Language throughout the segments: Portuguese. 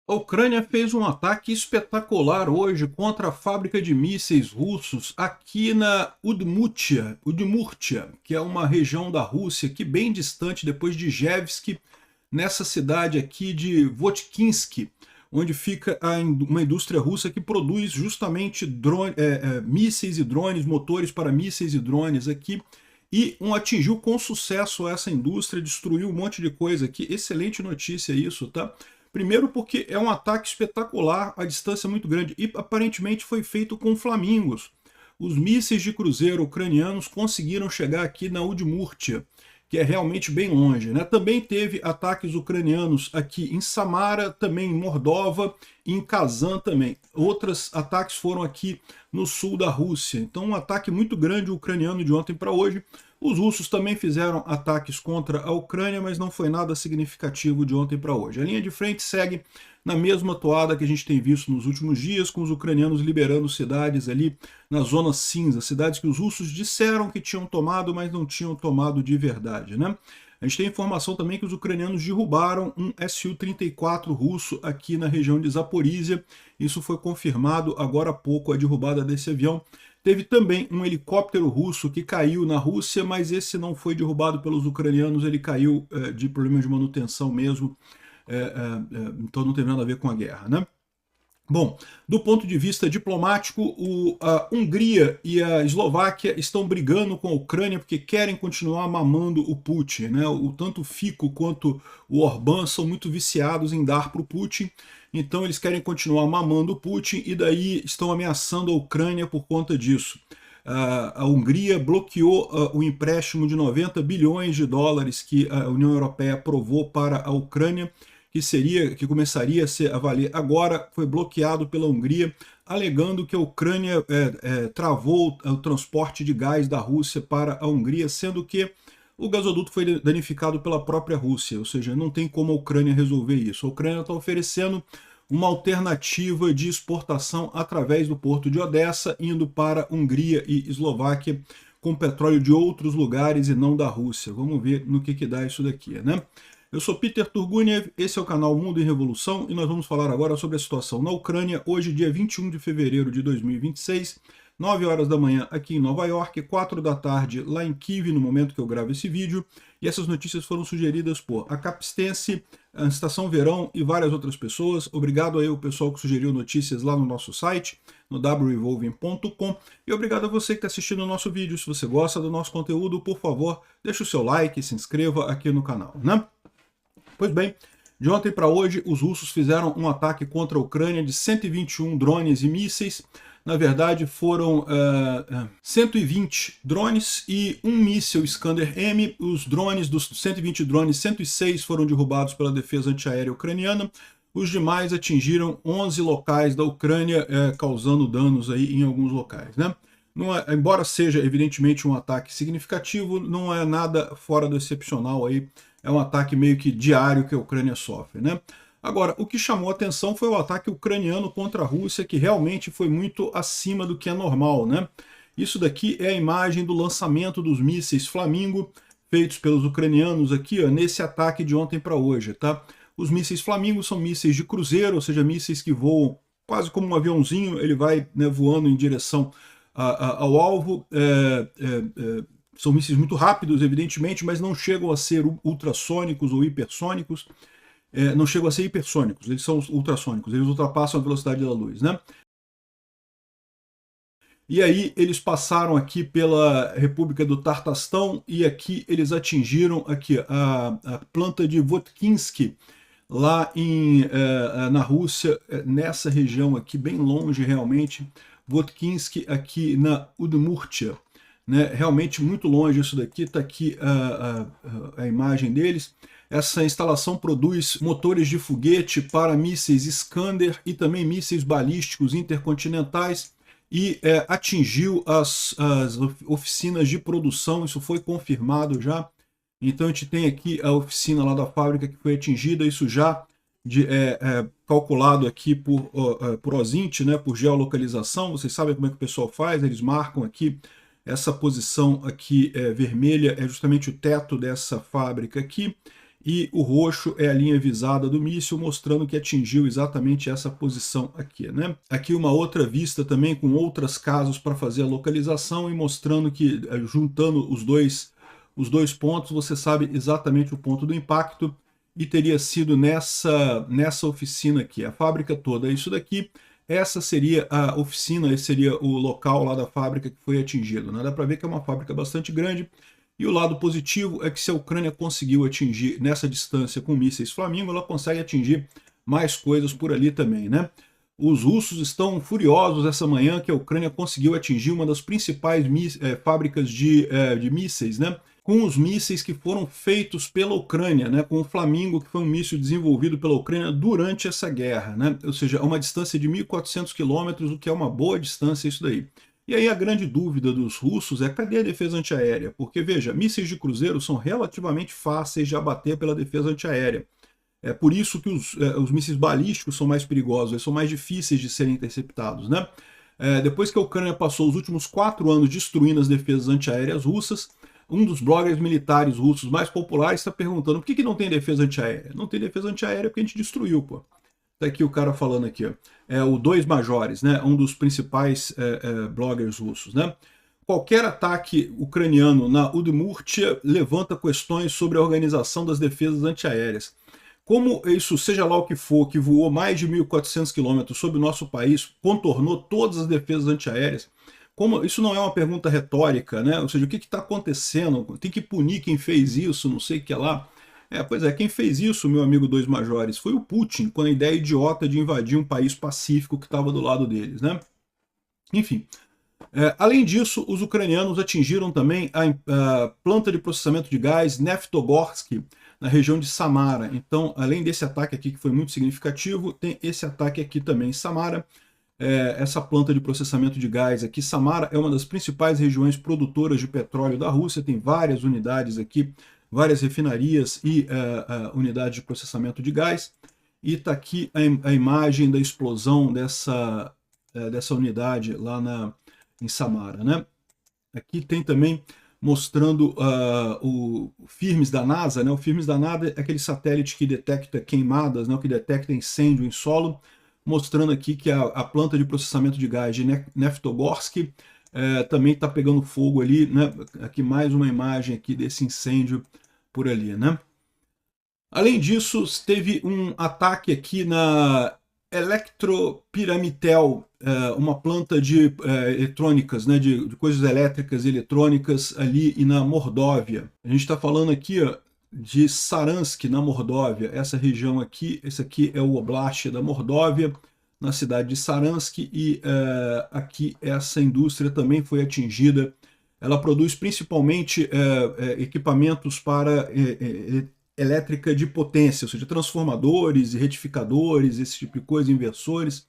A Ucrânia fez um ataque espetacular hoje contra a fábrica de mísseis russos aqui na Udmurtia, que é uma região da Rússia aqui bem distante depois de Ijevsk, nessa cidade aqui de Votkинsk, onde fica uma indústria russa que produz justamente mísseis e drones, motores para mísseis e drones aqui, e atingiu com sucesso essa indústria, destruiu um monte de coisa aqui. Excelente notícia isso, tá? Primeiro porque é um ataque espetacular, a distância é muito grande, e aparentemente foi feito com flamingos. Os mísseis de cruzeiro ucranianos conseguiram chegar aqui na Udmurtia, que é realmente bem longe, né? Também teve ataques ucranianos aqui em Samara, também em Mordova e em Kazan também. Outros ataques foram aqui no sul da Rússia. Então um ataque muito grande ucraniano de ontem para hoje. Os russos também fizeram ataques contra a Ucrânia, mas não foi nada significativo de ontem para hoje. A linha de frente segue na mesma toada que a gente tem visto nos últimos dias, com os ucranianos liberando cidades ali na zona cinza, cidades que os russos disseram que tinham tomado, mas não tinham tomado de verdade, né? A gente tem informação também que os ucranianos derrubaram um Su-34 russo aqui na região de Zaporizhia. Isso foi confirmado agora há pouco, a derrubada desse avião. Teve também um helicóptero russo que caiu na Rússia, mas esse não foi derrubado pelos ucranianos, ele caiu de problemas de manutenção mesmo, então não teve nada a ver com a guerra, né? Bom, do ponto de vista diplomático, a Hungria e a Eslováquia estão brigando com a Ucrânia porque querem continuar mamando o Putin, né? Tanto o Fico quanto o Orbán são muito viciados em dar para o Putin, então eles querem continuar mamando o Putin e daí estão ameaçando a Ucrânia por conta disso. A Hungria bloqueou o empréstimo de 90 bilhões de dólares que a União Europeia aprovou para a Ucrânia, que começaria a valer agora, foi bloqueado pela Hungria, alegando que a Ucrânia travou o transporte de gás da Rússia para a Hungria, sendo que o gasoduto foi danificado pela própria Rússia, ou seja, não tem como a Ucrânia resolver isso. A Ucrânia está oferecendo uma alternativa de exportação através do porto de Odessa, indo para Hungria e Eslováquia, com petróleo de outros lugares e não da Rússia. Vamos ver no que dá isso daqui, né? Eu sou Peter Turguniev, esse é o canal Mundo em Revolução e nós vamos falar agora sobre a situação na Ucrânia, hoje dia 21 de fevereiro de 2026, 9 horas da manhã aqui em Nova York, 4 da tarde lá em Kiev, no momento que eu gravo esse vídeo, e essas notícias foram sugeridas por a Capistense, a Estação Verão e várias outras pessoas. Obrigado aí ao pessoal que sugeriu notícias lá no nosso site, no wrevolving.com, e obrigado a você que está assistindo o nosso vídeo. Se você gosta do nosso conteúdo, por favor, deixe o seu like e se inscreva aqui no canal, né? Pois bem, de ontem para hoje, os russos fizeram um ataque contra a Ucrânia de 121 drones e mísseis. Na verdade, foram 120 drones e um míssil Iskander-M. Os drones, dos 120 drones, 106 foram derrubados pela defesa antiaérea ucraniana. Os demais atingiram 11 locais da Ucrânia, causando danos aí em alguns locais, né? Não é, embora seja evidentemente um ataque significativo, não é nada fora do excepcional aí. É um ataque meio que diário que a Ucrânia sofre, né? Agora, o que chamou a atenção foi o ataque ucraniano contra a Rússia, que realmente foi muito acima do que é normal, né? Isso daqui é a imagem do lançamento dos mísseis Flamingo, feitos pelos ucranianos aqui, ó, nesse ataque de ontem para hoje, tá? Os mísseis Flamingo são mísseis de cruzeiro, ou seja, mísseis que voam quase como um aviãozinho, ele vai, né, voando em direção ao alvo. São mísseis muito rápidos, evidentemente, mas não chegam a ser ultrassônicos ou hipersônicos. Não chegam a ser hipersônicos, eles são ultrassônicos, eles ultrapassam a velocidade da luz, né? E aí eles passaram aqui pela República do Tartastão e aqui eles atingiram aqui a planta de Votkинsk, lá na Rússia, nessa região aqui, bem longe realmente, Votkинsk aqui na Udmurtia, né? Realmente muito longe isso daqui, está aqui a imagem deles. Essa instalação produz motores de foguete para mísseis Iskander e também mísseis balísticos intercontinentais e atingiu as oficinas de produção, isso foi confirmado já. Então a gente tem aqui a oficina lá da fábrica que foi atingida, isso já calculado aqui por OSINT, né, por geolocalização. Vocês sabem como é que o pessoal faz, eles marcam aqui essa posição aqui vermelha, é justamente o teto dessa fábrica aqui, e o roxo é a linha visada do míssil, mostrando que atingiu exatamente essa posição aqui, né? Aqui uma outra vista também com outros casos para fazer a localização e mostrando que, juntando os dois pontos, você sabe exatamente o ponto do impacto, e teria sido nessa oficina aqui. A fábrica toda é isso daqui. Essa seria a oficina, esse seria o local lá da fábrica que foi atingido, né? Dá para ver que é uma fábrica bastante grande. E o lado positivo é que se a Ucrânia conseguiu atingir nessa distância com mísseis Flamingo, ela consegue atingir mais coisas por ali também, né? Os russos estão furiosos essa manhã que a Ucrânia conseguiu atingir uma das principais fábricas de mísseis, né? Com os mísseis que foram feitos pela Ucrânia, né? Com o Flamingo, que foi um míssil desenvolvido pela Ucrânia durante essa guerra, né? Ou seja, uma distância de 1.400 quilômetros, o que é uma boa distância isso daí. E aí a grande dúvida dos russos é cadê a defesa antiaérea? Porque, veja, mísseis de cruzeiro são relativamente fáceis de abater pela defesa antiaérea. É por isso que os mísseis balísticos são mais perigosos, eles são mais difíceis de serem interceptados, né? Depois que a Ucrânia passou os últimos 4 anos destruindo as defesas antiaéreas russas, um dos bloggers militares russos mais populares está perguntando por que não tem defesa antiaérea? Não tem defesa antiaérea porque a gente destruiu, pô. Tá aqui o cara falando aqui, ó. É o Dois Majores, né? Um dos principais bloggers russos, né? Qualquer ataque ucraniano na Udmurtia levanta questões sobre a organização das defesas antiaéreas. Como isso, seja lá o que for, que voou mais de 1.400 quilômetros sobre o nosso país, contornou todas as defesas antiaéreas, como isso não é uma pergunta retórica, né? Ou seja, o que está acontecendo? Tem que punir quem fez isso, não sei o que lá. Pois é, quem fez isso, meu amigo Dois Majores, foi o Putin, com a ideia idiota de invadir um país pacífico que estava do lado deles, né? Enfim. Além disso, os ucranianos atingiram também a planta de processamento de gás Neftogorsk, na região de Samara. Então, além desse ataque aqui, que foi muito significativo, tem esse ataque aqui também em Samara. Essa planta de processamento de gás aqui, Samara, é uma das principais regiões produtoras de petróleo da Rússia, tem várias unidades aqui, várias refinarias e unidades de processamento de gás. E está aqui a imagem da explosão dessa unidade lá em Samara, né? Aqui tem também mostrando o Firmes da NASA, né? O Firmes da NASA é aquele satélite que detecta queimadas, né? Que detecta incêndio em solo, mostrando aqui que a planta de processamento de gás de Neftogorsk também está pegando fogo ali, né? Aqui mais uma imagem aqui desse incêndio por ali, né? Além disso, teve um ataque aqui na Electropyramitel, uma planta de eletrônicas, né, de coisas elétricas e eletrônicas ali e na Mordóvia. A gente está falando aqui, ó, de Saransk, na Mordóvia. Essa região aqui, esse aqui é o Oblast da Mordóvia, na cidade de Saransk, e aqui essa indústria também foi atingida. Ela produz principalmente equipamentos para elétrica de potência, ou seja, transformadores e retificadores, esse tipo de coisa, inversores,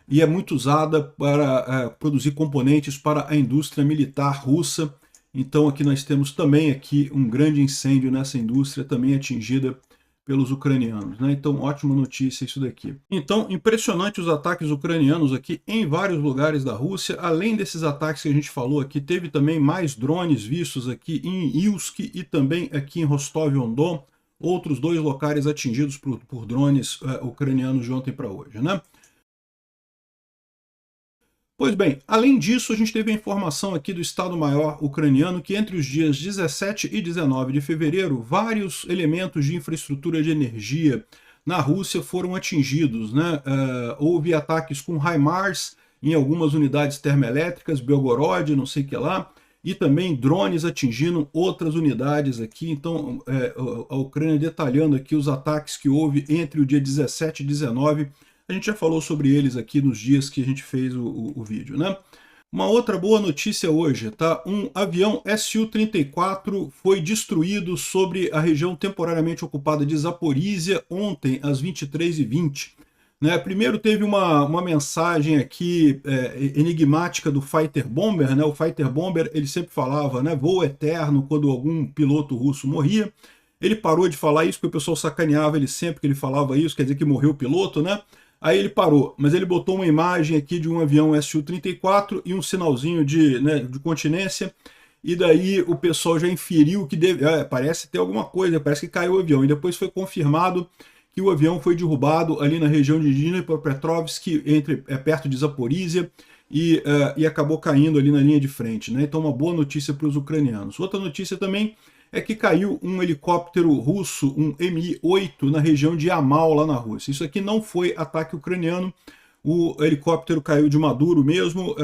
e é muito usada para produzir componentes para a indústria militar russa. Então aqui nós temos também aqui um grande incêndio nessa indústria, também atingida pelos ucranianos, né? Então, ótima notícia isso daqui. Então, impressionante os ataques ucranianos aqui em vários lugares da Rússia. Além desses ataques que a gente falou aqui, teve também mais drones vistos aqui em Ilsk e também aqui em Rostov-on-Don, outros 2 locais atingidos por drones ucranianos de ontem para hoje, né? Pois bem, além disso, a gente teve a informação aqui do Estado-Maior ucraniano que entre os dias 17 e 19 de fevereiro, vários elementos de infraestrutura de energia na Rússia foram atingidos, né? Houve ataques com HIMARS em algumas unidades termoelétricas, Belgorod, não sei o que lá, e também drones atingindo outras unidades aqui. Então, a Ucrânia detalhando aqui os ataques que houve entre o dia 17 e 19. A gente já falou sobre eles aqui nos dias que a gente fez o vídeo, né? Uma outra boa notícia hoje, tá? Um avião Su-34 foi destruído sobre a região temporariamente ocupada de Zaporizhia ontem, às 23h20. Né? Primeiro teve uma mensagem aqui enigmática do Fighter Bomber, né? O Fighter Bomber, ele sempre falava, né, voo eterno quando algum piloto russo morria. Ele parou de falar isso porque o pessoal sacaneava ele sempre que ele falava isso, quer dizer que morreu o piloto, né? Aí ele parou, mas ele botou uma imagem aqui de um avião Su-34 e um sinalzinho de continência, e daí o pessoal já inferiu que parece ter alguma coisa, parece que caiu o avião, e depois foi confirmado que o avião foi derrubado ali na região de Dnipropetrovsk, perto de Zaporizhia, e acabou caindo ali na linha de frente, né? Então uma boa notícia para os ucranianos. Outra notícia também é que caiu um helicóptero russo, um Mi-8, na região de Yamal, lá na Rússia. Isso aqui não foi ataque ucraniano, o helicóptero caiu de Maduro mesmo.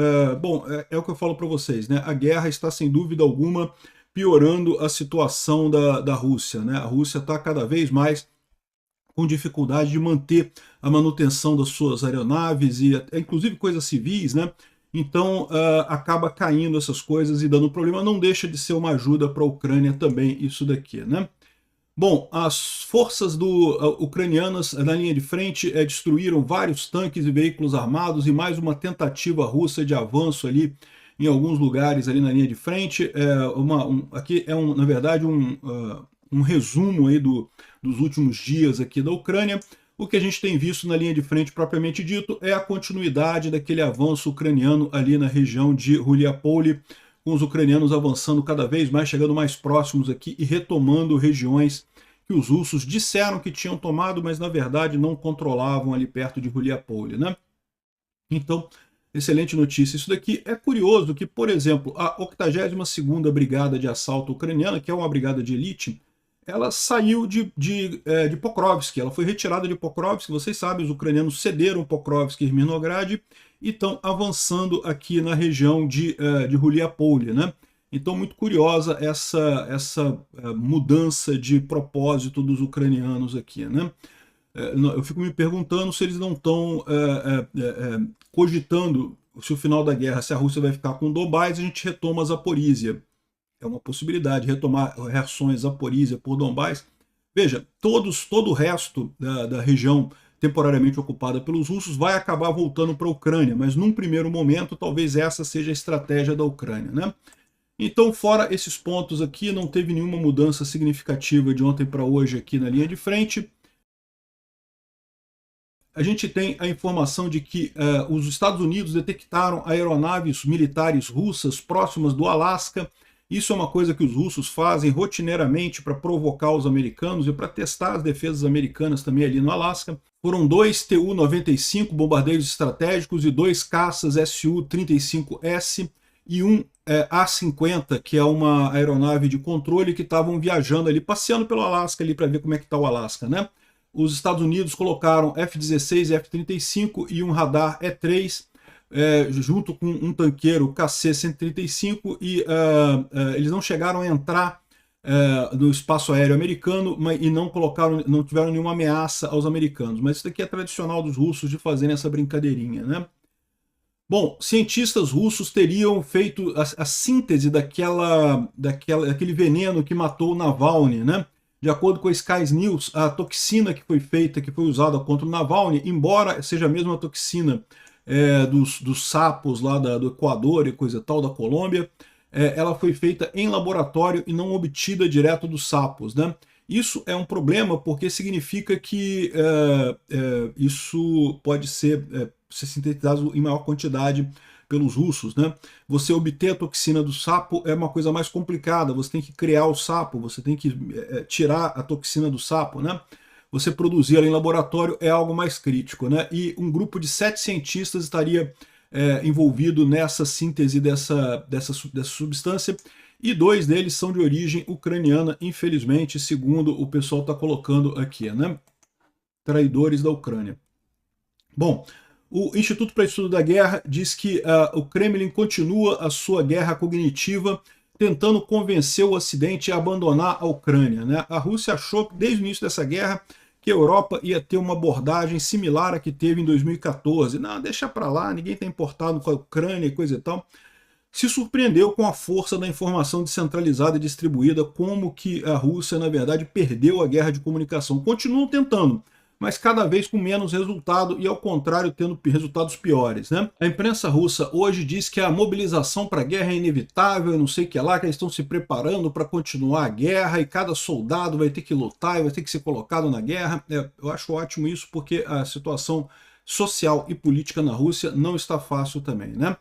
Bom, é o que eu falo para vocês, né? A guerra está, sem dúvida alguma, piorando a situação da Rússia, né? A Rússia está cada vez mais com dificuldade de manter a manutenção das suas aeronaves, e inclusive coisas civis, né? Então acaba caindo essas coisas e dando problema. Não deixa de ser uma ajuda para a Ucrânia também isso daqui, né? Bom, as forças ucranianas na linha de frente destruíram vários tanques e veículos armados, e mais uma tentativa russa de avanço ali em alguns lugares ali na linha de frente. Aqui na verdade, um resumo aí dos últimos dias aqui da Ucrânia. O que a gente tem visto na linha de frente propriamente dito é a continuidade daquele avanço ucraniano ali na região de Ruliapole, com os ucranianos avançando cada vez mais, chegando mais próximos aqui e retomando regiões que os russos disseram que tinham tomado, mas na verdade não controlavam ali perto de Ruliapole, né? Então, excelente notícia. Isso daqui é curioso que, por exemplo, a 82ª Brigada de Assalto Ucraniana, que é uma brigada de elite, ela saiu de Pokrovsk, ela foi retirada de Pokrovsk. Vocês sabem, os ucranianos cederam Pokrovsk e Mirnograd e estão avançando aqui na região de Ruliapole, né? Então, muito curiosa essa mudança de propósito dos ucranianos aqui, né? Eu fico me perguntando se eles não estão cogitando, se o final da guerra, se a Rússia vai ficar com Donbás, a gente retoma Zaporizhia. É uma possibilidade, retomar reações Zaporizhia por Donbás. Veja, todo o resto da região temporariamente ocupada pelos russos vai acabar voltando para a Ucrânia, mas num primeiro momento talvez essa seja a estratégia da Ucrânia, né? Então, fora esses pontos aqui, não teve nenhuma mudança significativa de ontem para hoje aqui na linha de frente. A gente tem a informação de que os Estados Unidos detectaram aeronaves militares russas próximas do Alasca. Isso é uma coisa que os russos fazem rotineiramente para provocar os americanos e para testar as defesas americanas também ali no Alasca. Foram 2 Tu-95 bombardeiros estratégicos e 2 caças Su-35S e um A-50, que é uma aeronave de controle, que estavam viajando ali, passeando pelo Alasca ali para ver como é que está o Alasca, né? Os Estados Unidos colocaram F-16 e F-35 e um radar E-3, junto com um tanqueiro KC-135, e eles não chegaram a entrar no espaço aéreo americano, e não tiveram nenhuma ameaça aos americanos. Mas isso daqui é tradicional dos russos de fazerem essa brincadeirinha, né? Bom, cientistas russos teriam feito a síntese daquele veneno que matou o Navalny, né? De acordo com a Sky News, a toxina que foi usada contra o Navalny, embora seja a mesma toxina dos sapos lá do Equador e coisa tal, da Colômbia, ela foi feita em laboratório e não obtida direto dos sapos, né? Isso é um problema porque significa que isso pode ser sintetizado em maior quantidade pelos russos, né? Você obter a toxina do sapo é uma coisa mais complicada. Você tem que criar o sapo, você tem que tirar a toxina do sapo, né? Você produzir ela em laboratório é algo mais crítico, né? E um grupo de 7 cientistas estaria envolvido nessa síntese dessa substância, e 2 deles são de origem ucraniana, infelizmente, segundo o pessoal está colocando aqui, né? Traidores da Ucrânia. Bom, o Instituto para Estudo da Guerra diz que o Kremlin continua a sua guerra cognitiva, tentando convencer o Ocidente a abandonar a Ucrânia, né? A Rússia achou, desde o início dessa guerra, que a Europa ia ter uma abordagem similar à que teve em 2014. Não, deixa para lá, ninguém está importado com a Ucrânia e coisa e tal. Se surpreendeu com a força da informação descentralizada e distribuída, como que a Rússia, na verdade, perdeu a guerra de comunicação. Continuam tentando, mas cada vez com menos resultado, e ao contrário, tendo resultados piores, né? A imprensa russa hoje diz que a mobilização para a guerra é inevitável, e não sei o que lá, que eles estão se preparando para continuar a guerra, e cada soldado vai ter que lutar e vai ter que ser colocado na guerra. Eu acho ótimo isso, porque a situação social e política na Rússia não está fácil também, né?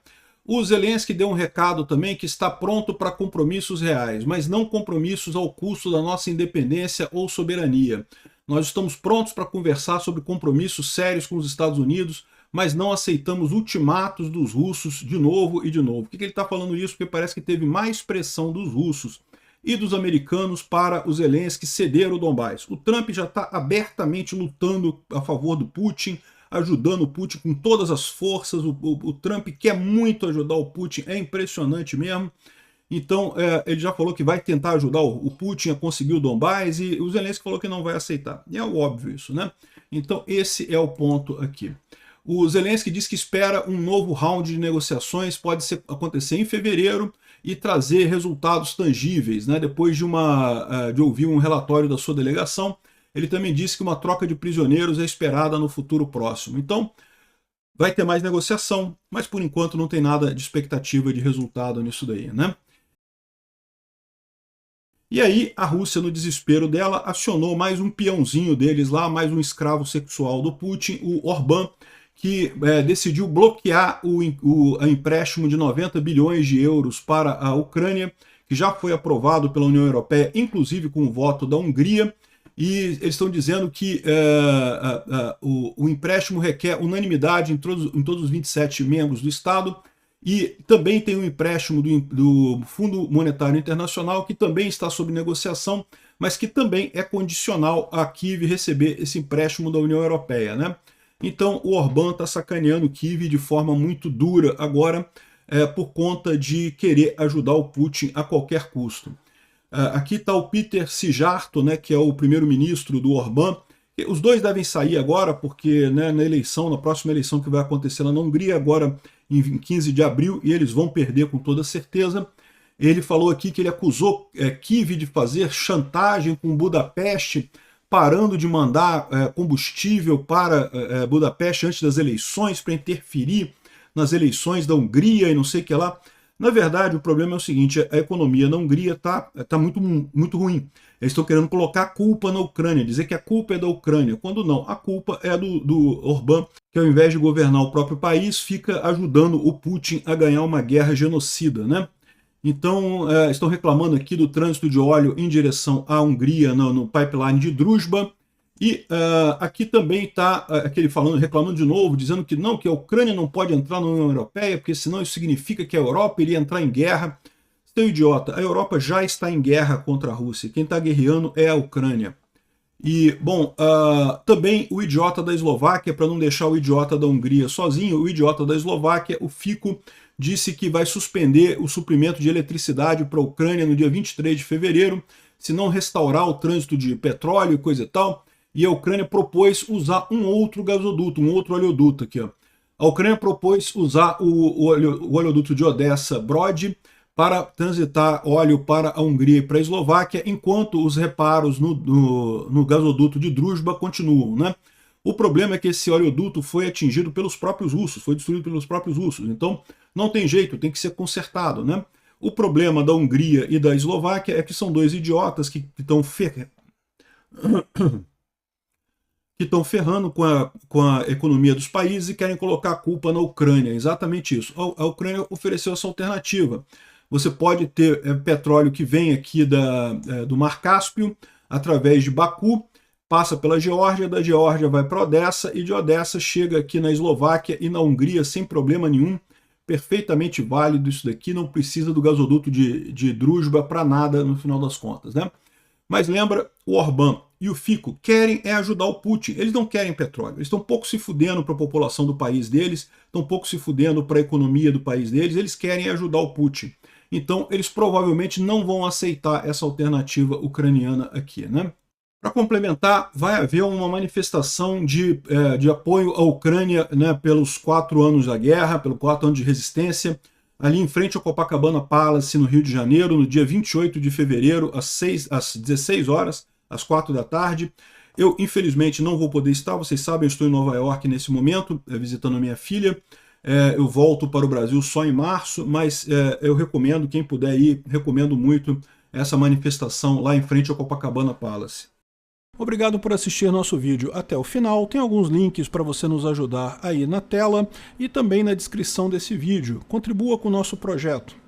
O Zelensky deu um recado também que está pronto para compromissos reais, mas não compromissos ao custo da nossa independência ou soberania. Nós estamos prontos para conversar sobre compromissos sérios com os Estados Unidos, mas não aceitamos ultimatos dos russos de novo e de novo. Por que ele está falando isso? Porque parece que teve mais pressão dos russos e dos americanos para o Zelensky ceder o Donbás. O Trump já está abertamente lutando a favor do Putin, ajudando o Putin com todas as forças. O Trump quer muito ajudar o Putin, é impressionante mesmo. Então, ele já falou que vai tentar ajudar o Putin a conseguir o Donbás, e o Zelensky falou que não vai aceitar. E é óbvio isso, né? Então, esse é o ponto aqui. O Zelensky diz que espera um novo round de negociações, acontecer em fevereiro, e trazer resultados tangíveis, né? Depois de ouvir um relatório da sua delegação. Ele também disse que uma troca de prisioneiros é esperada no futuro próximo. Então, vai ter mais negociação, mas por enquanto não tem nada de expectativa de resultado nisso daí, né? E aí a Rússia, no desespero dela, acionou mais um peãozinho deles lá, mais um escravo sexual do Putin, o Orbán, que decidiu bloquear o empréstimo de 90 bilhões de euros para a Ucrânia, que já foi aprovado pela União Europeia, inclusive com o voto da Hungria. E eles estão dizendo que o empréstimo requer unanimidade em todos os 27 membros do Estado, e também tem um empréstimo do Fundo Monetário Internacional, que também está sob negociação, mas que também é condicional a Kiev receber esse empréstimo da União Europeia, né? Então o Orbán está sacaneando Kiev de forma muito dura agora, por conta de querer ajudar o Putin a qualquer custo. Aqui está o Peter Szijjártó, né, que é o primeiro-ministro do Orbán. Os dois devem sair agora, porque, né, na próxima eleição que vai acontecer lá na Hungria, agora em 15 de abril, e eles vão perder com toda certeza. Ele falou aqui que ele acusou Kiev de fazer chantagem com Budapeste, parando de mandar combustível para Budapeste antes das eleições, para interferir nas eleições da Hungria e não sei o que lá. Na verdade, o problema é o seguinte: a economia na Hungria está muito, muito ruim. Eles estão querendo colocar a culpa na Ucrânia, dizer que a culpa é da Ucrânia, quando não, a culpa é do Orbán, que ao invés de governar o próprio país, fica ajudando o Putin a ganhar uma guerra genocida, né? Então, estão reclamando aqui do trânsito de óleo em direção à Hungria no pipeline de Druzhba. E aqui também está aquele reclamando de novo, dizendo que não, que a Ucrânia não pode entrar na União Europeia, porque senão isso significa que a Europa iria entrar em guerra. Seu idiota, a Europa já está em guerra contra a Rússia. Quem está guerreando é a Ucrânia. E, bom, também o idiota da Eslováquia, para não deixar o idiota da Hungria sozinho, o idiota da Eslováquia, o Fico, disse que vai suspender o suprimento de eletricidade para a Ucrânia no dia 23 de fevereiro, se não restaurar o trânsito de petróleo e coisa e tal. E a Ucrânia propôs usar um outro gasoduto, um outro oleoduto aqui, ó. A Ucrânia propôs usar o oleoduto de Odessa-Brod para transitar óleo para a Hungria e para a Eslováquia, enquanto os reparos no gasoduto de Druzhba continuam, né? O problema é que esse oleoduto foi atingido pelos próprios russos, foi destruído pelos próprios russos, então não tem jeito, tem que ser consertado, né? O problema da Hungria e da Eslováquia é que são dois idiotas que estão ferrando com a economia dos países e querem colocar a culpa na Ucrânia. Exatamente isso. A Ucrânia ofereceu essa alternativa. Você pode ter petróleo que vem aqui do Mar Cáspio, através de Baku, passa pela Geórgia, da Geórgia vai para Odessa, e de Odessa chega aqui na Eslováquia e na Hungria sem problema nenhum. Perfeitamente válido isso daqui, não precisa do gasoduto de Druzhba para nada no final das contas, né? Mas lembra, o Orbán e o Fico querem ajudar o Putin. Eles não querem petróleo. Eles estão pouco se fudendo para a população do país deles, estão pouco se fudendo para a economia do país deles. Eles querem ajudar o Putin. Então, eles provavelmente não vão aceitar essa alternativa ucraniana aqui, né? Para complementar, vai haver uma manifestação de apoio à Ucrânia, né, pelos 4 anos da guerra, pelos 4 anos de resistência, ali em frente ao Copacabana Palace, no Rio de Janeiro, no dia 28 de fevereiro, às 16 horas, às 4 da tarde. Eu, infelizmente, não vou poder estar, vocês sabem, eu estou em Nova York nesse momento, visitando a minha filha. Eu volto para o Brasil só em março, mas eu recomendo, quem puder ir, recomendo muito essa manifestação lá em frente ao Copacabana Palace. Obrigado por assistir nosso vídeo até o final. Tem alguns links para você nos ajudar aí na tela e também na descrição desse vídeo. Contribua com o nosso projeto.